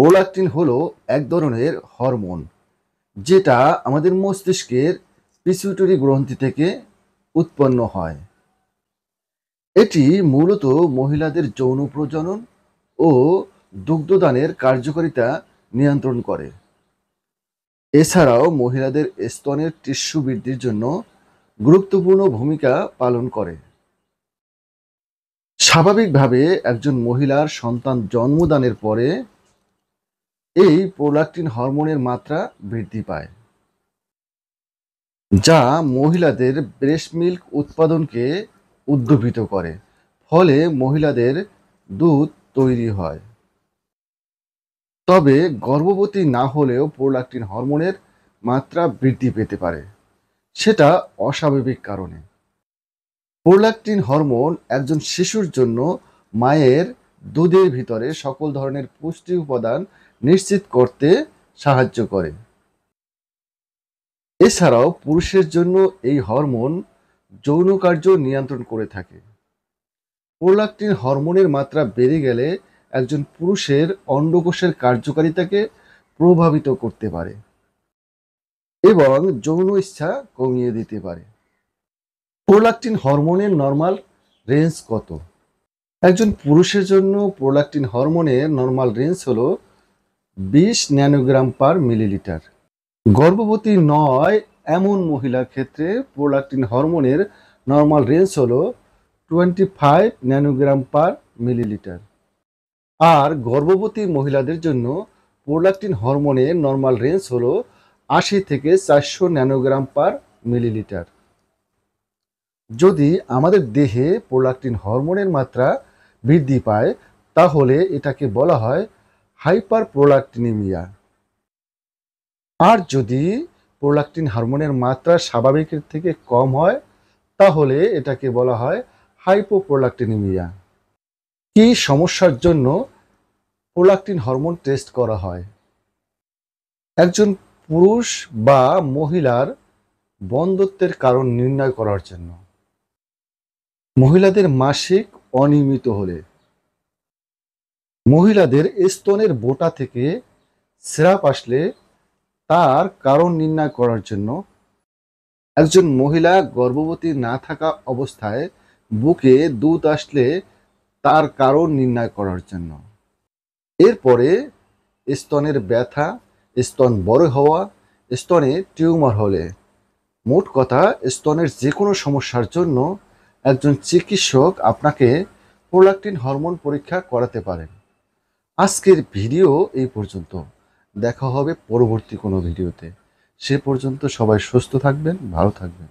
Prolactin হলো এক ধরনের হরমোন যেটা আমাদের মস্তিষ্কের পিটুইটারি গ্রন্থি থেকে উৎপন্ন হয়। এটি মূলত মহিলাদের যৌন প্রজনন ও দুগ্ধদানের কার্যকারিতা নিয়ন্ত্রণ করে। এছাড়াও মহিলাদের স্তনের টিস্যু বৃদ্ধির জন্য গুরুত্বপূর্ণ ভূমিকা পালন করে। স্বাভাবিকভাবে একজন মহিলার সন্তান জন্মদানের পরে এই প্রোল্যাক্টিন হরমোনের মাত্রা বৃদ্ধি পায়, যা মহিলাদের ব্রেস্ট মিল্ক উৎপাদনকে উদ্দীপিত করে, ফলে মহিলাদের দুধ তৈরি হয়। তবে গর্ভবতী না হলেও প্রোল্যাক্টিন হরমোনের মাত্রা বৃদ্ধি পেতে পারে, সেটা অস্বাভাবিক কারণে। প্রোল্যাক্টিন হরমোন একজন শিশুর জন্য মায়ের দুধের ভিতরে সকল ধরনের পুষ্টি উপাদান নিশ্চিত করতে সাহায্য করে। এছাড়াও পুরুষের জন্য এই হরমোন যৌন কার্য নিয়ন্ত্রণ করে থাকে। প্রোল্যাক্টিন হরমোনের মাত্রা বেড়ে গেলে একজন পুরুষের অন্ডকোষের কার্যকারিতাকে প্রভাবিত করতে পারে এবং যৌন ইচ্ছা কমিয়ে দিতে পারে। প্রোল্যাক্টিন হরমোনের নর্মাল রেঞ্জ কত? একজন পুরুষের জন্য প্রোল্যাক্টিন হরমোনের নর্মাল রেঞ্জ হলো 20 ন্যানোগ্রাম পার মিলিলিটার। গর্ভবতী নয় এমন মহিলার ক্ষেত্রে প্রোল্যাক্টিন হরমোনের নর্মাল রেঞ্জ হলো 25 ন্যানোগ্রাম পার মিলিলিটার। আর গর্ভবতী মহিলাদের জন্য প্রোল্যাক্টিন হরমোনের নর্মাল রেঞ্জ হলো 80 থেকে 400 ন্যানোগ্রাম পার মিলিলিটার। যদি আমাদের দেহে প্রোল্যাক্টিন হরমোনের মাত্রা বৃদ্ধি পায় তাহলে এটাকে বলা হয় হাইপার প্রোল্যাক্টিনিমিয়া। আর যদি প্রোল্যাক্টিন হরমোনের মাত্রা স্বাভাবিকের থেকে কম হয় তাহলে এটাকে বলা হয় হাইপোপ্রোল্যাক্টিনিমিয়া। কি সমস্যার জন্য প্রোল্যাক্টিন হরমোন টেস্ট করা হয়? একজন পুরুষ বা মহিলার বন্ধ্যত্বের কারণ নির্ণয় করার জন্য, মহিলাদের মাসিক অনিয়মিত হলে, মহিলাদের স্তনের বোঁটা থেকে স্রাব আসলে তার কারণ নির্ণয় করার জন্য, একজন মহিলা গর্ভবতী না থাকা অবস্থায় বুকে দুধ আসলে তার কারণ নির্ণয় করার জন্য, এরপরে স্তনের ব্যথা, স্তন বড় হওয়া, স্তনে টিউমার হলে, মোট কথা স্তনের যে কোনো সমস্যার জন্য একজন চিকিৎসক আপনাকে প্রোল্যাক্টিন হরমোন পরীক্ষা করাতে পারেন। আজকের ভিডিও এই পর্যন্ত। দেখা হবে পরবর্তী কোনো ভিডিওতে। সে পর্যন্ত সবাই সুস্থ থাকবেন, ভালো থাকবেন।